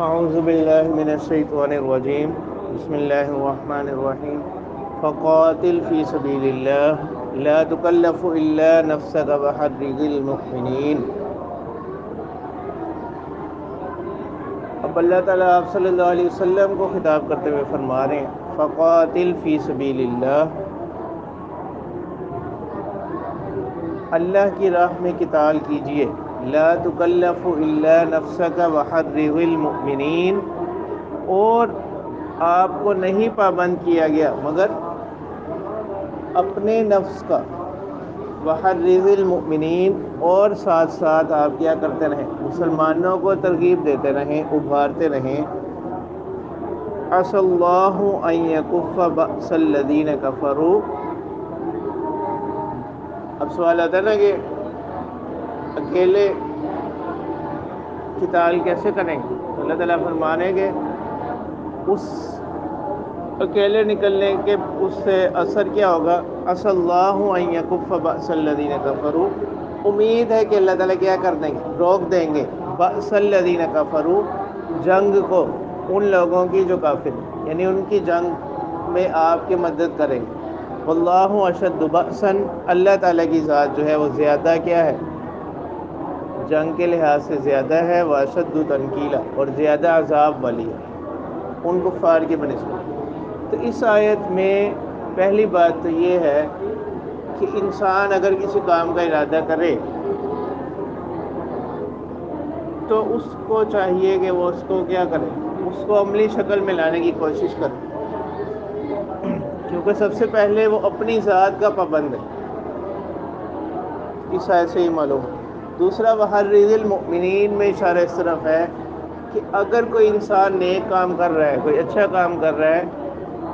اعوذ باللہ من الشیطان الرجیم بسم اللہ الرحمن الرحیم فقاتل فی سبیل اللہ لا تکلف الا نفسک وحرض المؤمنین۔ اب اللہ تعالیٰ آپ صلی اللہ علیہ وسلم کو خطاب کرتے ہوئے فرما رہے ہیں فقاتل فی سبیل اللہ، اللہ کی راہ میں قتال کیجیے، لا تکلف الا نفسک وحرض المؤمنین، اور آپ کو نہیں پابند کیا گیا مگر اپنے نفس کا، وحرض المؤمنین، اور ساتھ ساتھ آپ کیا کرتے رہیں، مسلمانوں کو ترغیب دیتے رہیں، ابھارتے رہیں۔ عسى اللہ ان یکف بأس الذین کفروا۔ اب سوال آتا ہے نا کہ اکیلے قتال کیسے کریں گے؟ تو اللہ تعالیٰ فرمانے کہ اس اکیلے نکلنے کے اس سے اثر کیا ہوگا؟ عسى اللہ ان یکف بأس الذین کفروا، امید ہے کہ اللہ تعالیٰ کیا کر دیں گے، روک دیں گے، بأس الذین کفروا، جنگ کو ان لوگوں کی جو کافر ہیں، یعنی ان کی جنگ میں آپ کی مدد کریں گے۔ واللہ اشد بأسا، اللہ تعالیٰ کی ذات جو ہے وہ زیادہ کیا ہے، جنگ کے لحاظ سے زیادہ ہے، واشد تنکیلا، اور زیادہ عذاب والی ہے ان کفار کی بنسبت۔ تو اس آیت میں پہلی بات تو یہ ہے کہ انسان اگر کسی کام کا ارادہ کرے تو اس کو چاہیے کہ وہ اس کو کیا کرے، اس کو عملی شکل میں لانے کی کوشش کرے، کیونکہ سب سے پہلے وہ اپنی ذات کا پابند ہے، اس آیت سے ہی معلوم ہے۔ دوسرا وحرض المؤمنین میں اشارہ اس طرف ہے کہ اگر کوئی انسان نیک کام کر رہا ہے، کوئی اچھا کام کر رہا ہے،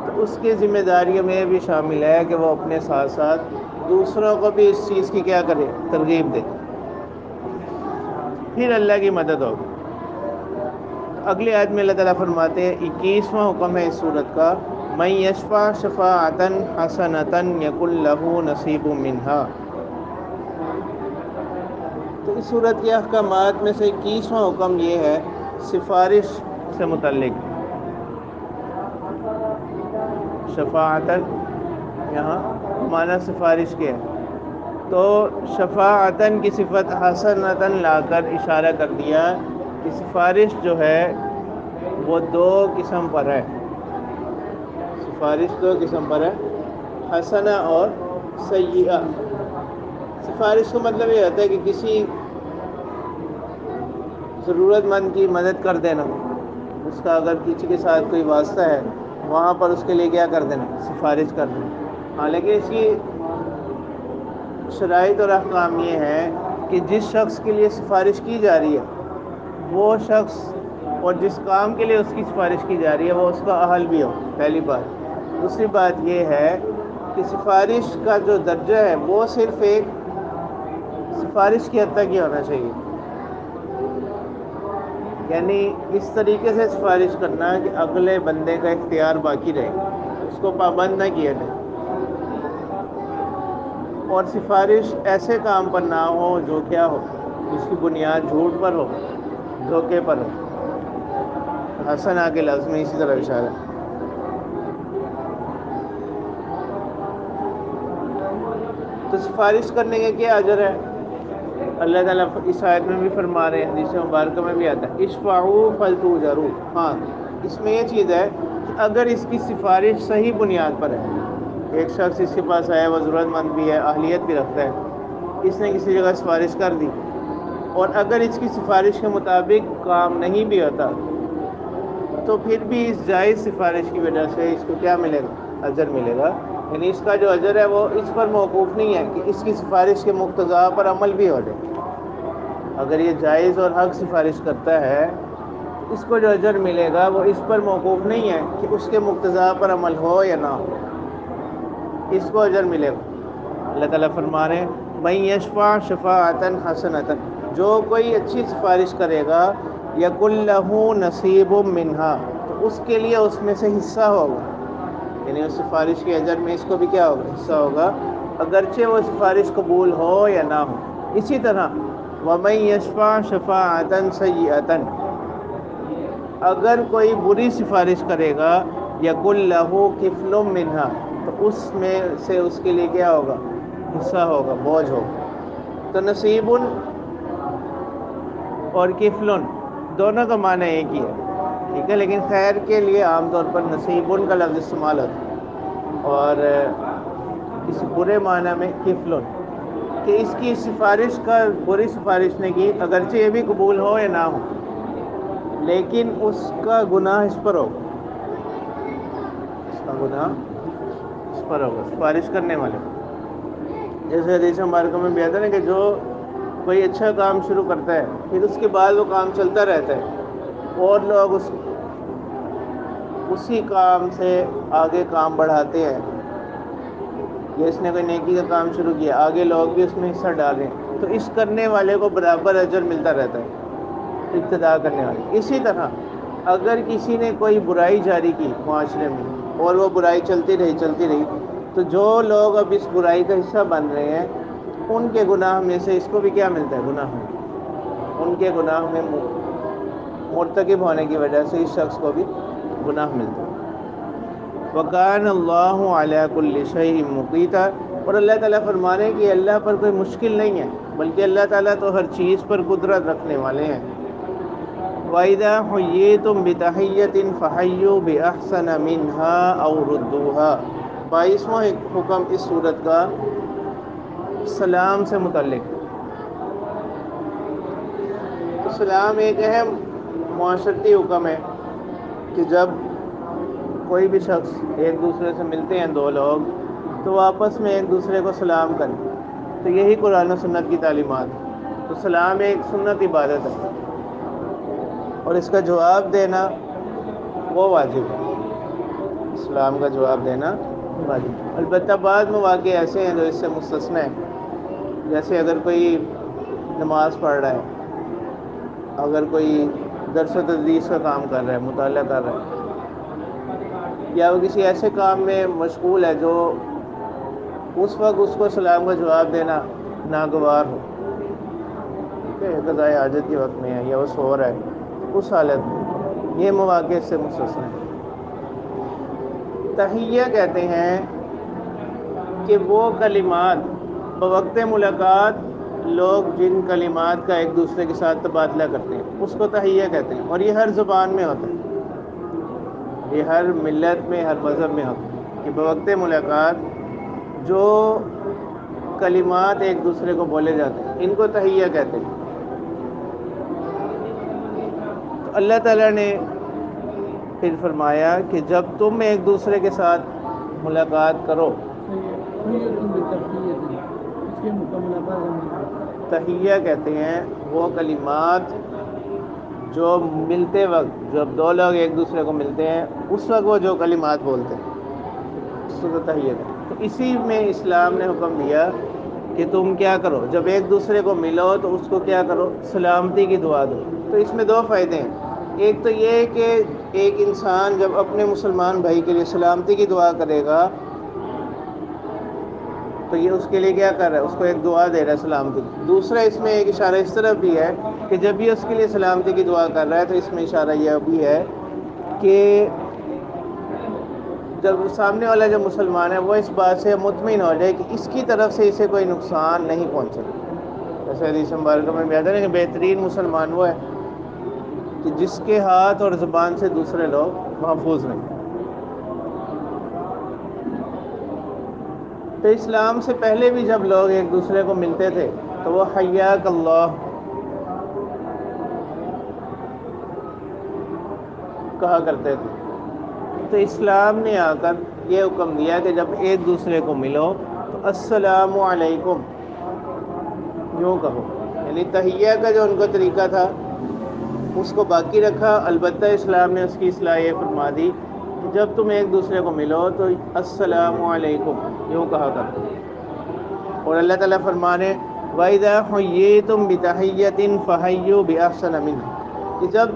تو اس کی ذمہ داریوں میں بھی شامل ہے کہ وہ اپنے ساتھ ساتھ دوسروں کو بھی اس چیز کی کیا کرے، ترغیب دے، پھر اللہ کی مدد ہوگی۔ اگلی آیت میں اللہ تعالیٰ فرماتے ہیں، 21واں حکم ہے اس سورت کا، من یشفع شفاعۃ حسنۃ یکن لہ نصیب منہا۔ تو اس صورت کے احکامات میں سے 21واں حکم یہ ہے سفارش سے متعلق۔ شفاعتاً یہاں معنی سفارش کے ہے، تو شفاعتاً کی صفت حسنۃ لا کر اشارہ کر دیا کہ سفارش جو ہے وہ دو قسم پر ہے، سفارش دو قسم پر ہے، حسنہ اور سیئہ۔ سفارش کا مطلب یہ ہوتا ہے کہ کسی ضرورت مند کی مدد کر دینا، اس کا اگر کسی کے ساتھ کوئی واسطہ ہے وہاں پر اس کے لیے کیا کر دینا، سفارش کر دینا۔ حالانکہ اس کی شرائط اور احکام یہ ہے کہ جس شخص کے لیے سفارش کی جا رہی ہے وہ شخص، اور جس کام کے لیے اس کی سفارش کی جا رہی ہے وہ اس کا اہل بھی ہو، پہلی بات۔ دوسری بات یہ ہے کہ سفارش کا جو درجہ ہے وہ صرف ایک سفارش کی حد تک ہی ہونا چاہیے، یعنی اس طریقے سے سفارش کرنا کہ اگلے بندے کا اختیار باقی رہے، اس کو پابند نہ کیا جائے، اور سفارش ایسے کام پر نہ ہو جو کیا ہو، جس کی بنیاد جھوٹ پر ہو، دھوکے پر ہو۔ حسنہ کے لفظ میں اسی طرح اشارہ ہے۔ تو سفارش کرنے کا کیا اجر ہے؟ اللہ تعالیٰ اس آیت میں بھی فرما رہے ہیں، حدیث مبارکہ میں بھی آتا ہے اشفعوا فلتؤجروا۔ ہاں، اس میں یہ چیز ہے کہ اگر اس کی سفارش صحیح بنیاد پر ہے، ایک شخص اس کے پاس آیا، وہ ضرورت مند بھی ہے، اہلیت بھی رکھتا ہے، اس نے کسی جگہ سفارش کر دی، اور اگر اس کی سفارش کے مطابق کام نہیں بھی ہوتا تو پھر بھی اس جائز سفارش کی وجہ سے اس کو کیا ملے گا؟ اجر ملے گا۔ یعنی اس کا جو اجر ہے وہ اس پر موقوف نہیں ہے کہ اس کی سفارش کے مقتضا پر عمل بھی ہو جائے۔ اگر یہ جائز اور حق سفارش کرتا ہے اس کو جو اجر ملے گا وہ اس پر موقوف نہیں ہے کہ اس کے مقتضا پر عمل ہو یا نہ ہو، اس کو اجر ملے گا۔ اللہ تعالیٰ فرما رہے ہیں من یشفع شفاعۃ حسنۃ، جو کوئی اچھی سفارش کرے گا یکن لہ نصیب منہا، تو اس کے لیے اس میں سے حصہ ہوگا، یعنی اس سفارش کے اجر میں اس کو بھی کیا ہوگا؟ حصہ ہوگا، اگرچہ وہ سفارش قبول ہو یا نہ ہو۔ اسی طرح وَمَن يَشْفَعْ شَفَاعَةً سَيِّئَةً، اگر کوئی بری سفارش کرے گا یقل لہو کفل منہا، تو اس میں سے اس کے لیے کیا ہوگا؟ حصہ ہوگا، بوجھ ہوگا۔ تو نصیب اور کفل دونوں کا معنی ایک ہی ہے، ٹھیک ہے، لیکن خیر کے لیے عام طور پر نصیب کا لفظ استعمال ہوتا ہے، اور اس برے معنی میں کفل، کہ اس کی سفارش کا بری سفارش نے کی، اگرچہ یہ بھی قبول ہو یا نہ ہو، لیکن اس کا گناہ اس پر ہوگا، اس کا گناہ اس پر ہوگا، سفارش کرنے والے۔ جیسے حدیث مبارکہ میں بھی آتا ہے نا کہ جو کوئی اچھا کام شروع کرتا ہے، پھر اس کے بعد وہ کام چلتا رہتا ہے اور لوگ اسی کام سے آگے کام بڑھاتے ہیں، یا اس نے کوئی نیکی کا کام شروع کیا، آگے لوگ بھی اس میں حصہ ڈالیں، تو اس کرنے والے کو برابر اجر ملتا رہتا ہے، ابتدا کرنے والے۔ اسی طرح اگر کسی نے کوئی برائی جاری کی معاشرے میں اور وہ برائی چلتی رہی، تو جو لوگ اب اس برائی کا حصہ بن رہے ہیں، ان کے گناہ میں سے اس کو بھی کیا ملتا ہے؟ گناہ، ان کے گناہ میں مرتکب ہونے کی وجہ سے اس شخص کو بھی گناہ ملتا ہے۔ وَكَانَ اللَّهُ عَلَى كُلِّ شَيْءٍ مُقِيتًا، اور اللہ تعالیٰ فرمانے کہ اللہ پر کوئی مشکل نہیں ہے، بلکہ اللہ تعالیٰ تو ہر چیز پر قدرت رکھنے والے ہیں۔ وَإِذَا حُيِّيتُم بِتَحِيَّةٍ فَحَيُّوا بِأَحْسَنَ مِنْهَا أَوْ رُدُّوهَا۔ 22واں حکم اس صورت کا سلام سے متعلق۔ تو سلام ایک اہم معاشرتی حکم ہے کہ جب کوئی بھی شخص ایک دوسرے سے ملتے ہیں، دو لوگ، تو وہ آپس میں ایک دوسرے کو سلام کریں، تو یہی قرآن و سنت کی تعلیمات ہے۔ تو سلام ایک سنت عبادت ہے، اور اس کا جواب دینا وہ واجب ہے، اسلام کا جواب دینا واجب ہے۔ البتہ بعض مواقع ایسے ہیں جو اس سے مستثنی ہیں، جیسے اگر کوئی نماز پڑھ رہا ہے، اگر کوئی درس و تدریس کا کام کر رہا ہے، مطالعہ کر رہا ہے، یا وہ کسی ایسے کام میں مشغول ہے جو اس وقت اس کو سلام کا جواب دینا ناگوار ہو، ٹھیک ہے، قضائے حاجت کے وقت میں ہے یا وہ سو رہا ہے، اس حالت میں یہ مواقع سے مستثنی ہیں۔ تحیہ کہتے ہیں کہ وہ کلمات بوقت ملاقات لوگ جن کلمات کا ایک دوسرے کے ساتھ تبادلہ کرتے ہیں، اس کو تحیہ کہتے ہیں، اور یہ ہر زبان میں ہوتا ہے، یہ ہر ملت میں، ہر مذہب میں ہوتا ہے، کہ بوقت ملاقات جو کلمات ایک دوسرے کو بولے جاتے ہیں، ان کو تحیہ کہتے ہیں۔ تو اللہ تعالیٰ نے پھر فرمایا کہ جب تم ایک دوسرے کے ساتھ ملاقات کرو، تحیہ کہتے ہیں وہ کلمات جو ملتے وقت، جب دو لوگ ایک دوسرے کو ملتے ہیں، اس وقت وہ جو کلمات بولتے ہیں، اس کو تحیہ کہتے ہیں۔ تو اسی میں اسلام نے حکم دیا کہ تم کیا کرو، جب ایک دوسرے کو ملو تو اس کو کیا کرو؟ سلامتی کی دعا دو۔ تو اس میں دو فائدے ہیں، ایک تو یہ کہ ایک انسان جب اپنے مسلمان بھائی کے لیے سلامتی کی دعا کرے گا تو یہ اس کے لیے کیا کر رہا ہے؟ اس کو ایک دعا دے رہا ہے سلامتی کی۔ دوسرا اس میں ایک اشارہ اس طرف بھی ہے کہ جب یہ اس کے لیے سلامتی کی دعا کر رہا ہے تو اس میں اشارہ یہ بھی ہے کہ جب سامنے والا جو مسلمان ہے وہ اس بات سے مطمئن ہو جائے کہ اس کی طرف سے اسے کوئی نقصان نہیں پہنچے۔ جیسے حدیث مبارکہ میں بھی آتا ہے کہ بہترین مسلمان وہ ہے کہ جس کے ہاتھ اور زبان سے دوسرے لوگ محفوظ رہیں۔ تو اسلام سے پہلے بھی جب لوگ ایک دوسرے کو ملتے تھے تو وہ حیاک اللہ کہا کرتے تھے۔ تو اسلام نے آ کر یہ حکم دیا کہ جب ایک دوسرے کو ملو تو السلام علیکم یوں کہو، یعنی تحیہ کا جو ان کا طریقہ تھا اس کو باقی رکھا، البتہ اسلام نے اس کی اصلاح یہ فرما دی کہ جب تم ایک دوسرے کو ملو تو السلام علیکم یوں کہا کرو۔ اور اللہ تعالیٰ فرمانے وَإِذَا حُيِّيتُم بِتَحِيَّةٍ فَحَيُّوا بِأَحْسَنَ مِنْهَا، کہ جب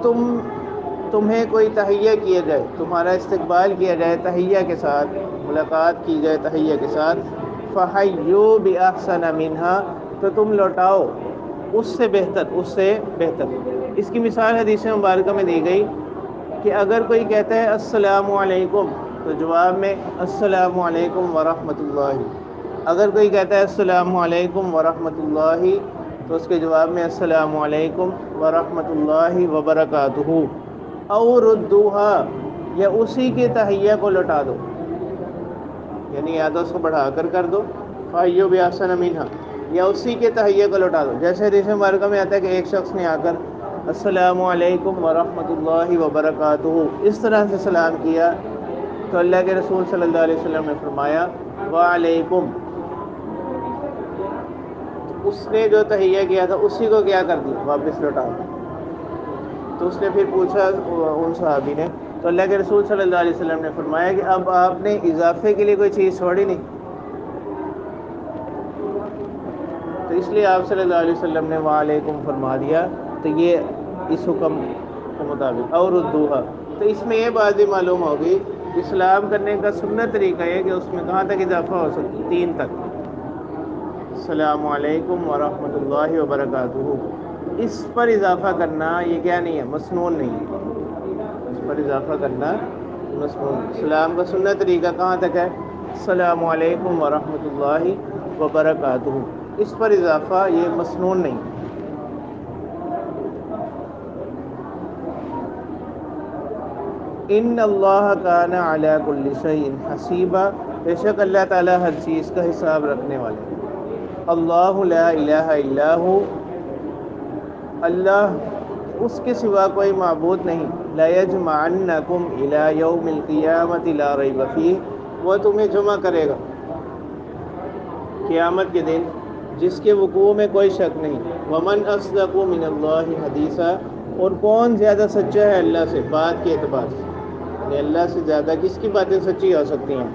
تمہیں کوئی تحیہ کیا جائے، تمہارا استقبال کیا جائے تحیہ کے ساتھ، ملاقات کی جائے تحیہ کے ساتھ، فَحَيُّوا بِأَحْسَنَ مِنْهَا، تو تم لوٹاؤ اس سے بہتر، اس سے بہتر۔ اس کی مثال حدیث مبارکہ میں دی گئی کہ اگر کوئی کہتا ہے السلام علیکم تو جواب میں السلام علیکم ورحمۃ اللہ. اگر کوئی کہتا ہے السلام علیکم ورحمۃ اللہ تو اس کے جواب میں السلام علیکم ورحمۃ اللہ وبرکاتہ. او ردوہا یا اسی کے تحیہ کو لوٹا دو، یعنی یا تو اس کو بڑھا کر دو فایو بیاسن منہا، یا اسی کے تحیہ کو لوٹا دو. جیسے حدیث مبارکہ میں آتا ہے کہ ایک شخص نے آ کر السلام علیکم ورحمۃ اللہ وبرکاتہ اس طرح سے سلام کیا تو اللہ کے رسول صلی اللہ علیہ وسلم نے فرمایا وعلیکم. اس نے جو تحیہ کیا تھا اسی کو کیا کر دیا، واپس لوٹا دیا. تو اس نے پھر پوچھا ان صحابی نے، تو اللہ کے رسول صلی اللہ علیہ وسلم نے فرمایا کہ اب آپ نے اضافے کے لیے کوئی چیز چھوڑی نہیں. تو اس لیے آپ صلی اللہ علیہ وسلم نے وعلیکم فرما دیا. تو یہ اس حکم کے مطابق. اور ردوہا، تو اس میں یہ بات بھی معلوم ہوگی اسلام کرنے کا سنت طریقہ ہے کہ اس میں کہاں تک اضافہ ہو سکتا ہے، 3 تک. السلام علیکم ورحمۃ اللہ وبرکاتہ. اس پر اضافہ کرنا یہ کیا نہیں ہے، مسنون نہیں ہے. اس پر اضافہ کرنا مسنون. اسلام کا سنت طریقہ کہاں تک ہے، السلام علیکم ورحمۃ اللہ وبرکاتہ. اس پر اضافہ یہ مسنون نہیں. ان اللہ کان علی کل شیء حسیبا، بے شک اللہ تعالی ہر چیز کا حساب رکھنے والے ہیں. اللہ لا الہ الا ہو، اللہ اس کے سوا کوئی معبود نہیں. لیجمعنکم الی یوم القیامۃ لا ریب فیہ، وہ تمہیں جمع کرے گا قیامت کے دن جس کے وقوع میں کوئی شک نہیں. ومن اصدق من اللہ حدیثا، اور کون زیادہ سچا ہے اللہ سے بات کے اعتبار سے، یعنی اللہ سے زیادہ کس کی باتیں سچی ہو سکتی ہیں.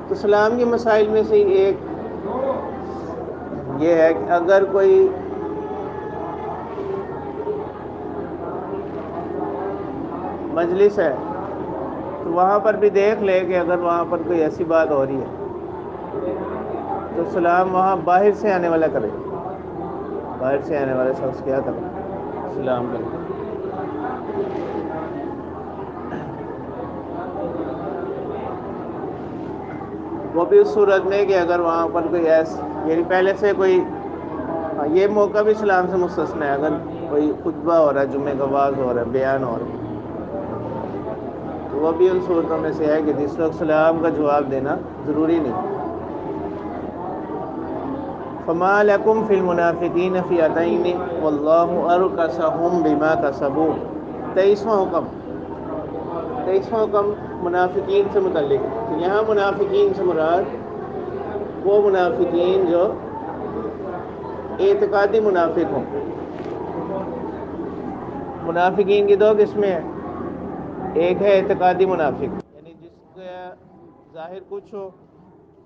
تو اسلام کے مسائل میں سے ایک یہ ہے کہ اگر کوئی مجلس ہے تو وہاں پر بھی دیکھ لے کہ اگر وہاں پر کوئی ایسی بات ہو رہی ہے تو سلام وہاں باہر سے آنے والا کرے، باہر سے آنے والا شخص کیا کرے، سلام کرے. وہ بھی اس صورت میں کہ اگر وہاں پر کوئی یعنی پہلے سے کوئی یہ موقع بھی سلام سے مستثنا ہے. اگر کوئی خطبہ ہو رہا ہے، جمعہ کا واعظ ہو رہا ہے، بیان ہو رہا ہے، تو وہ بھی ان صورتوں میں سے ہے کہ جس وقت سلام کا جواب دینا ضروری نہیں. فما لکم فی المنافقین فئتین واللہ ارکسہم بما کسبوا. 23واں حکم منافقین سے متعلق. یہاں منافقین سے مراد وہ منافقین جو اعتقادی منافق ہوں. منافقین کی 2 قسمیں ہیں. ایک ہے اعتقادی منافق، یعنی جس کا ظاہر کچھ ہو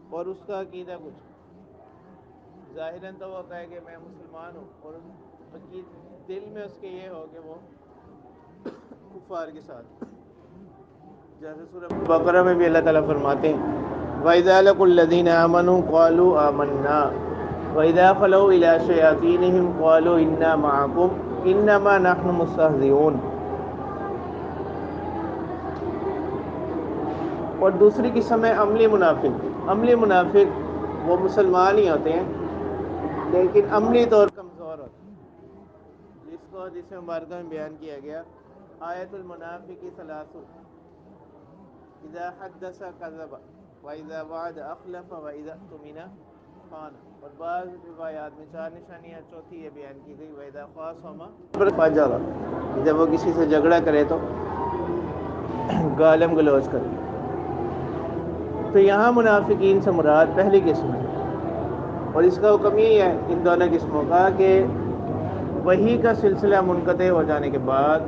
اور اس کا عقیدہ کچھ. ظاہراً تو وہ کہے کہ میں مسلمان ہوں اور دل میں اس کے یہ ہو کہ وہ کفار کے ساتھ. جیسے سورہ بقرہ میں بھی اللہ تعالیٰ فرماتے ہیں وَإِذَا لَقُوا الَّذِينَ آمَنُوا قَالُوا آمَنَّا وَإِذَا خَلَوْا إِلَىٰ شَيَاطِينِهِمْ قَالُوا إِنَّا مَعَكُمْ إِنَّمَا نَحْنُ مُسْتَهْزِئُونَ. اور دوسری قسم ہے عملی منافق. عملی منافق وہ مسلمان ہی ہوتے ہیں لیکن عملی طور کمزور ہوتے ہیں، جس کو حدیث مبارکہ میں بیان کیا گیا آیت المنافق ثلاث، اذا حدث كذب واذا وعد اخلف واذا اؤتمن خان. اور بعض روایات میں 4 نشانیاں چوتھی یہ بیان کی گئی واذا خاصم فجر، جب وہ کسی سے جھگڑا کرے تو گالم گلوچ کرے. تو یہاں منافقین سے مراد پہلی قسم ہے، اور اس کا حکم یہ ہے ان دونوں قسموں کا کہ وحی کا سلسلہ منقطع ہو جانے کے بعد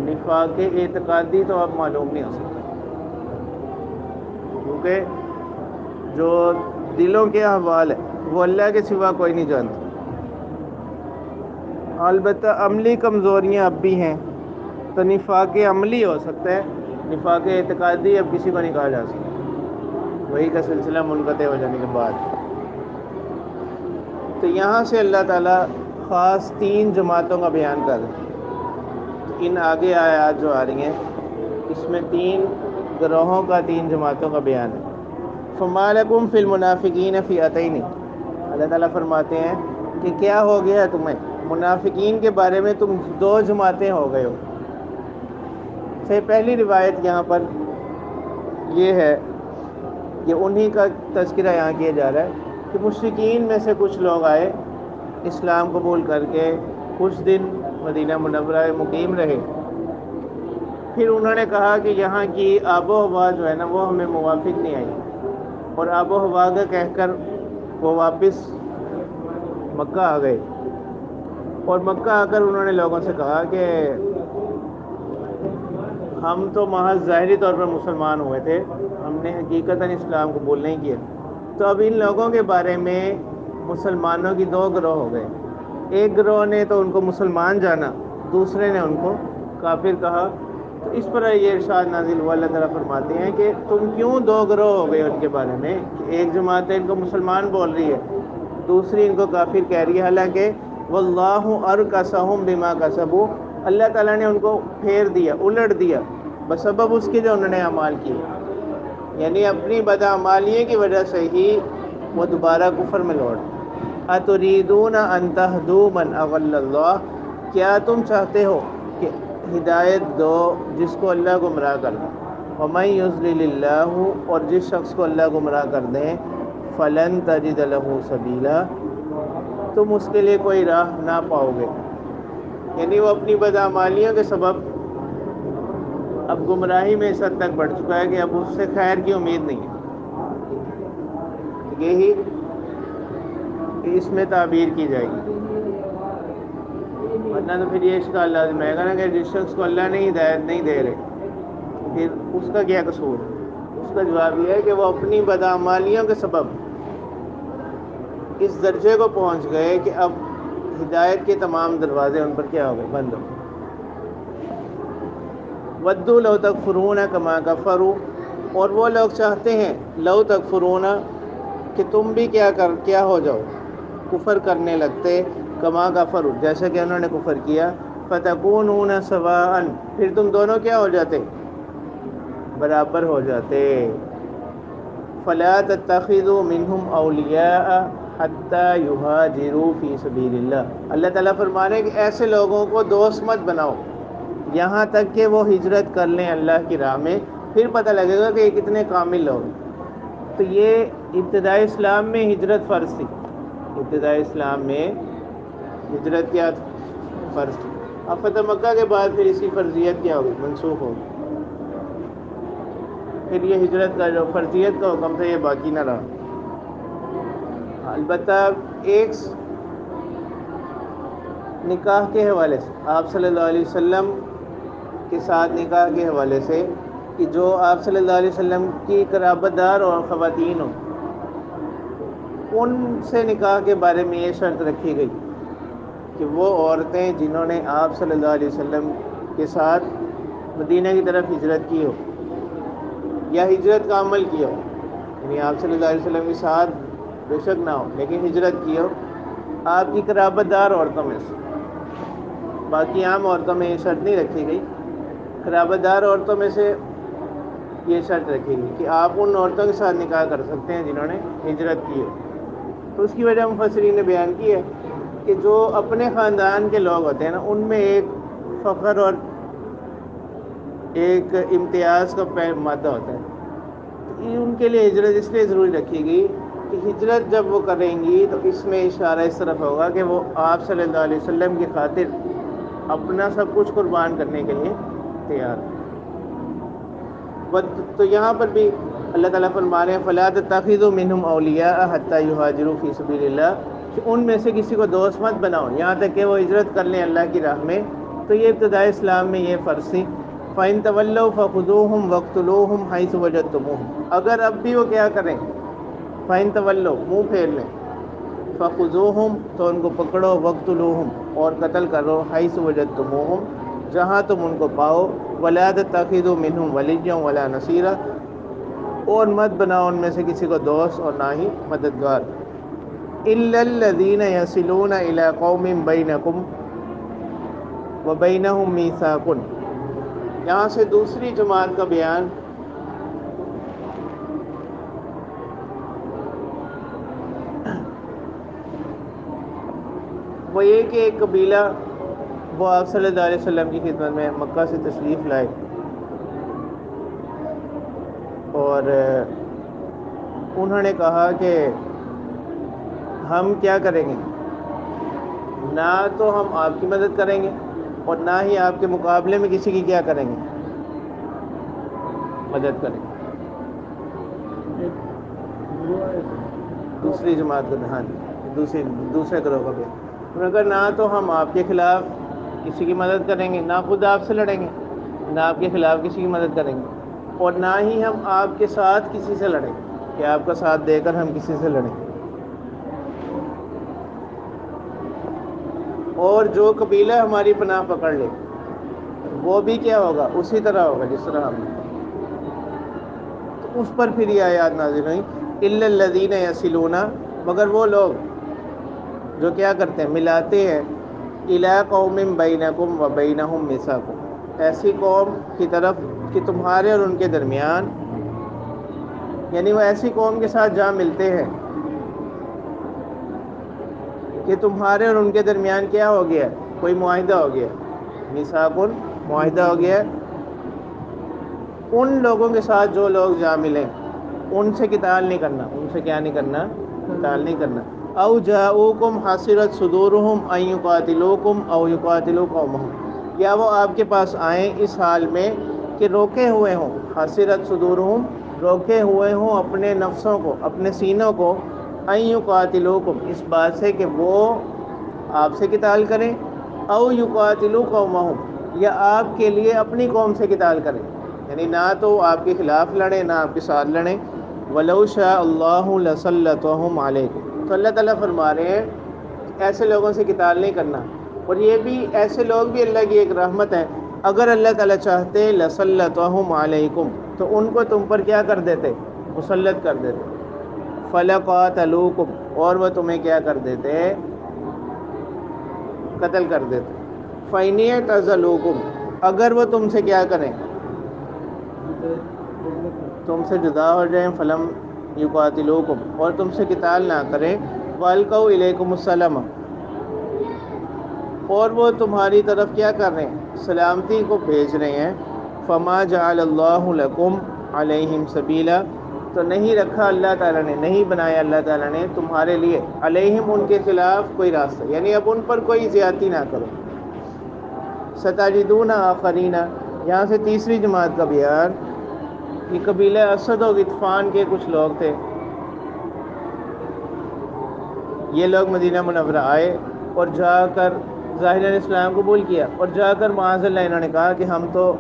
نفاق اعتقادی تو اب معلوم نہیں ہو سکتا، کیونکہ جو دلوں کے احوال ہے وہ اللہ کے سوا کوئی نہیں جانتا. البتہ عملی کمزوریاں اب بھی ہیں تو نفاق عملی ہو سکتا ہے، نفاق اعتقادی اب کسی کو نہیں کہا جا سکتا وہی کا سلسلہ منقطع ہو جانے کے بعد. تو یہاں سے اللہ تعالیٰ خاص 3 جماعتوں کا بیان کر رہے ہیں. ان آگے آیات جو آ رہی ہیں اس میں 3 گروہوں کا 3 جماعتوں کا بیان ہے. فما لکم فی المنافقین فئتین، اللہ تعالیٰ فرماتے ہیں کہ کیا ہو گیا تمہیں، منافقین کے بارے میں تم 2 جماعتیں ہو گئے ہو. سے پہلی روایت یہاں پر یہ ہے کہ انہی کا تذکرہ یہاں کیا جا رہا ہے کہ مشرکین میں سے کچھ لوگ آئے اسلام قبول کر کے کچھ دن مدینہ منورہ میں مقیم رہے، پھر انہوں نے کہا کہ یہاں کی آب و ہوا جو ہے نا وہ ہمیں موافق نہیں آئی، اور آب و ہوا کا کہہ کر وہ واپس مکہ آ گئے. اور مکہ آ کر انہوں نے لوگوں سے کہا کہ ہم تو محض ظاہری طور پر مسلمان ہوئے تھے، ہم نے حقیقتاً اسلام قبول نہیں کیا. تو اب ان لوگوں کے بارے میں مسلمانوں کی 2 گروہ ہو گئے. ایک گروہ نے تو ان کو مسلمان جانا، دوسرے نے ان کو کافر کہا. تو اس پر یہ ارشاد نازل ہوا، اللہ تعالیٰ فرماتے ہیں کہ تم کیوں 2 گروہ ہو گئے ان کے بارے میں، کہ ایک جماعت ان کو مسلمان بول رہی ہے، دوسری ان کو کافر کہہ رہی ہے، حالانکہ واللہ ارکسہم بما کسبوا، اللہ تعالیٰ نے ان کو پھیر دیا، الٹ دیا بسبب اس کے جو انہوں نے اعمال کیے، یعنی اپنی بدعمالیوں کی وجہ سے ہی وہ دوبارہ کفر میں لوٹ. اتریدون ان تہدوا من اضل اللہ، کیا تم چاہتے ہو کہ ہدایت دو جس کو اللہ گمراہ کر دے. ومن یضلل اللہ، اور جس شخص کو اللہ گمراہ کر دیں، فلن تجد له سبیلا، تم اس کے لیے کوئی راہ نہ پاؤ گے. یعنی وہ اپنی بدعمالیوں کے سبب اب گمراہی میں اس حد تک بڑھ چکا ہے کہ اب اس سے خیر کی امید نہیں ہے. یہی اس میں تعبیر کی جائے گی، ورنہ تو پھر یہ اشکال لازم رہے گا نا کہ جس شخص کو اللہ نے ہدایت نہیں دے رہے پھر اس کا کیا قصور. اس کا جواب یہ ہے کہ وہ اپنی بدعمالیوں کے سبب اس درجے کو پہنچ گئے کہ اب ہدایت کے تمام دروازے ان پر کیا ہو گئے، بند ہو گئے. ودوا لو تکفرون کما کفروا، اور وہ لوگ چاہتے ہیں لو تکفرون کہ تم بھی کیا ہو جاؤ، کفر کرنے لگتے، کما کفروا جیسے کہ انہوں نے کفر کیا، فتکونون سواء پھر تم دونوں کیا ہو جاتے، برابر ہو جاتے. فلا تتخذوا منهم اولیاء حتی یہاجروا فی سبیل اللہ، اللہ تعالیٰ فرما رہے ہیں کہ ایسے لوگوں کو دوست مت بناؤ یہاں تک کہ وہ ہجرت کر لیں اللہ کی راہ میں، پھر پتہ لگے گا کہ یہ کتنے کامل لوگ. تو یہ ابتدائی اسلام میں ہجرت فرض تھی، ابتدائی اسلام میں ہجرت کیا فرض تھی. اب فتح مکہ کے بعد پھر اسی فرضیت کیا ہوگی، منسوخ ہوگی، پھر یہ ہجرت کا جو فرضیت کا حکم تھا یہ باقی نہ رہا. البتہ ایک نکاح کے حوالے سے آپ صلی اللہ علیہ وسلم کے ساتھ نکاح کے حوالے سے کہ جو آپ صلی اللہ علیہ وسلم کی قرابت دار اور خواتین ہوں، ان سے نکاح کے بارے میں یہ شرط رکھی گئی کہ وہ عورتیں جنہوں نے آپ صلی اللہ علیہ وسلم کے ساتھ مدینہ کی طرف ہجرت کی ہو یا ہجرت کا عمل کیا ہو، یعنی آپ صلی اللہ علیہ وسلم کے ساتھ بے شک نہ ہو لیکن ہجرت کی ہو، آپ کی قرابت دار عورتوں میں سے. باقی عام عورتوں میں یہ شرط نہیں رکھی گئی، قرابت دار عورتوں میں سے یہ شرط رکھی گئی کہ آپ ان عورتوں کے ساتھ نکاح کر سکتے ہیں جنہوں نے ہجرت کی ہو. تو اس کی وجہ مفسرین نے بیان کی ہے کہ جو اپنے خاندان کے لوگ ہوتے ہیں نا، ان میں ایک فخر اور ایک امتیاز کا مادہ ہوتا ہے. ان کے لیے ہجرت اس لیے ضروری رکھی گئی کہ ہجرت جب وہ کریں گی تو اس میں اشارہ اس طرف ہوگا کہ وہ آپ صلی اللہ علیہ وسلم کی خاطر اپنا سب کچھ قربان کرنے کے لیے تیار ہے. تو یہاں پر بھی اللہ تعالیٰ فرما رہے ہیں فلا تتخذوا منهم اولیاء حتی یہاجروا فی سبیل اللہ، کہ ان میں سے کسی کو دوست مت بناؤ یہاں تک کہ وہ ہجرت کر لیں اللہ کی راہ میں. تو یہ ابتدائی اسلام میں یہ فرض تھی. فَإِن تَوَلَّوْا فَخُذُوهُمْ وَاقْتُلُوهُمْ حَيْثُ وَجَدتُّمُوهُمْ، اگر اب بھی وہ کیا کریں، فَإِن تَوَلَّوْا منہ پھیر لیں، فَخُذُوهُمْ تو ان کو پکڑو، وَاقْتُلُوهُمْ اور قتل کرو، حَيْثُ وَجَدتُّمُوهُمْ جہاں تم ان کو پاؤ، وَلَا تَتَّخِذُوا مِنْهُمْ وَلِيًّا وَلَا نَصِيرًا اور مت بناؤ ان میں سے کسی کو دوست اور نہ ہی مددگار. إِلَّا الَّذِينَ يَصِلُونَ إِلَىٰ قَوْمٍ بَيْنَكُمْ وبینہم میثاق. یہاں سے دوسری جماعت کا بیان وہ یہ کہ ایک قبیلہ وہ آپ صلی اللہ علیہ وسلم کی خدمت میں مکہ سے تشریف لائے اور انہوں نے کہا کہ ہم کیا کریں گے، نہ تو ہم آپ کی مدد کریں گے اور نہ ہی آپ کے مقابلے میں کسی کی کیا کریں گے، مدد کریں گے. دوسری جماعت کو ہاں جی دوسرے گروہ کا بھی انہوں نے کہا نہ تو ہم آپ کے خلاف کسی کی مدد کریں گے، نہ خود آپ سے لڑیں گے، نہ آپ کے خلاف کسی کی مدد کریں گے، اور نہ ہی ہم آپ کے ساتھ کسی سے لڑیں گے کہ آپ کا ساتھ دے کر ہم کسی سے لڑیں. اور جو قبیلہ ہماری پناہ پکڑ لے وہ بھی کیا ہوگا، اسی طرح ہوگا جس طرح ہم نے. تو اس پر پھر یہ آیات نازل ہوئیں الا الذین یصلون، مگر وہ لوگ جو کیا کرتے ہیں، ملاتے ہیں الی قوم بینکم و بینہم میثاق، ایسی قوم کی طرف کہ تمہارے اور ان کے درمیان، یعنی وہ ایسی قوم کے ساتھ جہاں ملتے ہیں کہ تمہارے اور ان کے درمیان کیا ہو گیا، کوئی معاہدہ ہو گیا، میثاق معاہدہ ہو گیا. ان لوگوں کے ساتھ جو لوگ جا ملیں ان سے قتال نہیں کرنا، ان سے کیا نہیں کرنا، قتال نہیں کرنا. او جاؤکم حصرت صدورہم ان یقاتلوکم او یقاتلوا قومہم، یا وہ آپ کے پاس آئیں اس حال میں کہ روکے ہوئے ہوں، حصرت صدورہم روکے ہوئے ہوں اپنے نفسوں کو، اپنے سینوں کو، ان یقاتلوکم اس بات سے کہ وہ آپ سے قتال کریں، او یقاتلوا قومہم یا آپ کے لیے اپنی قوم سے قتال کریں، یعنی نہ تو آپ کے خلاف لڑیں نہ آپ کے ساتھ لڑیں. وَلَوْ شَاءَ اللَّهُ لَسَلَّطَهُمْ عَلَيْكُمْ، تو اللہ تعالیٰ فرما رہے ہیں ایسے لوگوں سے قتال نہیں کرنا. اور یہ بھی ایسے لوگ بھی اللہ کی ایک رحمت ہے، اگر اللہ تعالیٰ چاہتے لَسَلَّطَهُمْ عَلَيْكُمْ تو ان کو تم پر کیا کر دیتے، مسلط کر دیتے. فَلَقَاتَلُوكُمْ اور وہ تمہیں کیا کر دیتے، قتل کر دیتے. فَإِنْ اعْتَزَلُوكُمْ اگر وہ تم سے کیا کریں، تم سے جدا ہو جائیں، فلم یقاتلوکم اور تم سے قتال نہ کریں، والقوا الیکم السلام اور وہ تمہاری طرف کیا کر رہے ہیں، سلامتی کو بھیج رہے ہیں. فما جعل اللہ لکم علیہم سبیلا تو نہیں رکھا اللہ تعالیٰ نے، نہیں بنایا اللہ تعالیٰ نے تمہارے لیے، علیہم ان کے خلاف کوئی راستہ، یعنی اب ان پر کوئی زیادتی نہ کرو. ستجدون آخرین، یہاں سے تیسری جماعت کا بیان، یہ قبیلہ اسد و غطفان کے کچھ لوگ تھے. یہ لوگ مدینہ منورہ آئے اور جا کر ظاہر اسلام قبول کیا، اور جا کر معاذ اللہ انہوں نے کہا کہ ہم تو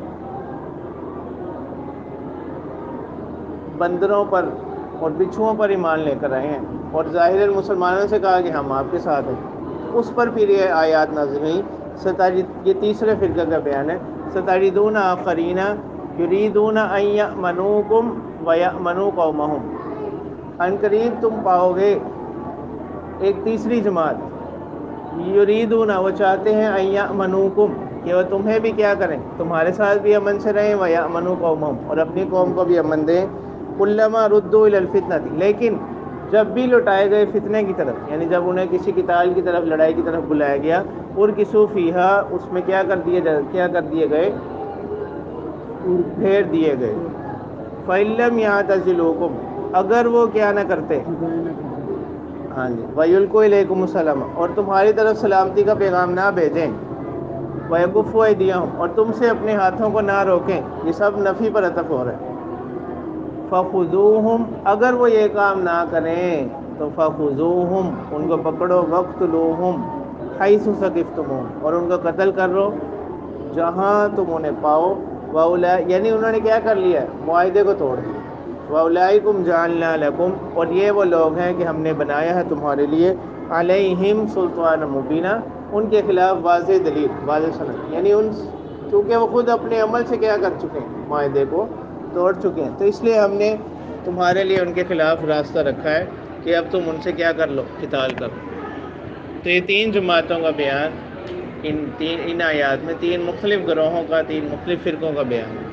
بندروں پر اور بچھوؤں پر ایمان لے کر آئے ہیں، اور ظاہر مسلمانوں سے کہا کہ ہم آپ کے ساتھ ہیں. اس پر پھر یہ آیات نازل ہوئی. یہ تیسرے فرقہ کا بیان ہے. ستجدون آخرین یریدون ان یأمنوکم ویأمنوا قومہم، ان قریب تم پاؤ گے ایک تیسری جماعت، یریدون وہ چاہتے ہیں ان یأمنوکم کہ وہ تمہیں بھی کیا کریں، تمہارے ساتھ بھی امن سے رہیں، ویأمنوا قومہم اور اپنی قوم کو بھی امن دیں. کلما ردوا الی الفتنۃ لیکن جب بھی لوٹائے گئے فتنے کی طرف، یعنی جب انہیں کسی قتال کی طرف، لڑائی کی طرف بلایا گیا، ارکسوا فیہا اس میں کیا کر دیے گئے، پھیر دیے گئے. فَإِن لَّمْ يَعْتَزِلُوكُمْ اگر وہ کیا نہ کرتے، ہاں جی، وَيُلْقُوا إِلَيْكُمُ السَّلَامَ اور تمہاری طرف سلامتی کا پیغام نہ بھیجیں، وَيَكُفُّوا أَيْدِيَهُمْ اور تم سے اپنے ہاتھوں کو نہ روکیں، یہ سب نفی پر عطف ہو رہا ہے. فَخُذُوهُمْ اگر وہ یہ کام نہ کریں تو فَخُذُوهُمْ ان کو پکڑو، وَاقْتُلُوهُمْ حَيْثُ ثَقِفْتُمُوهُمْ اور ان کو قتل کر لو جہاں تم انہیں پاؤ. یعنی انہوں نے کیا کر لیا، معاہدے کو توڑ دیا. وَأُولَٰئِكُمْ جَعَلْنَا لَكُمْ اور یہ وہ لوگ ہیں کہ ہم نے بنایا ہے تمہارے لیے، عَلَيْهِمْ سُلْطَانًا مُبِينًا ان کے خلاف واضح دلیل، واضح سند، یعنی ان کیونکہ وہ خود اپنے عمل سے کیا کر چکے ہیں، معاہدے کو توڑ چکے ہیں، تو اس لیے ہم نے تمہارے لیے ان کے خلاف راستہ رکھا ہے کہ اب تم ان سے کیا کر لو، قتال کرو. تو یہ تین جماعتوں کا بیان ان آیات میں تین مختلف گروہوں کا، تین مختلف فرقوں کا بیان ہے۔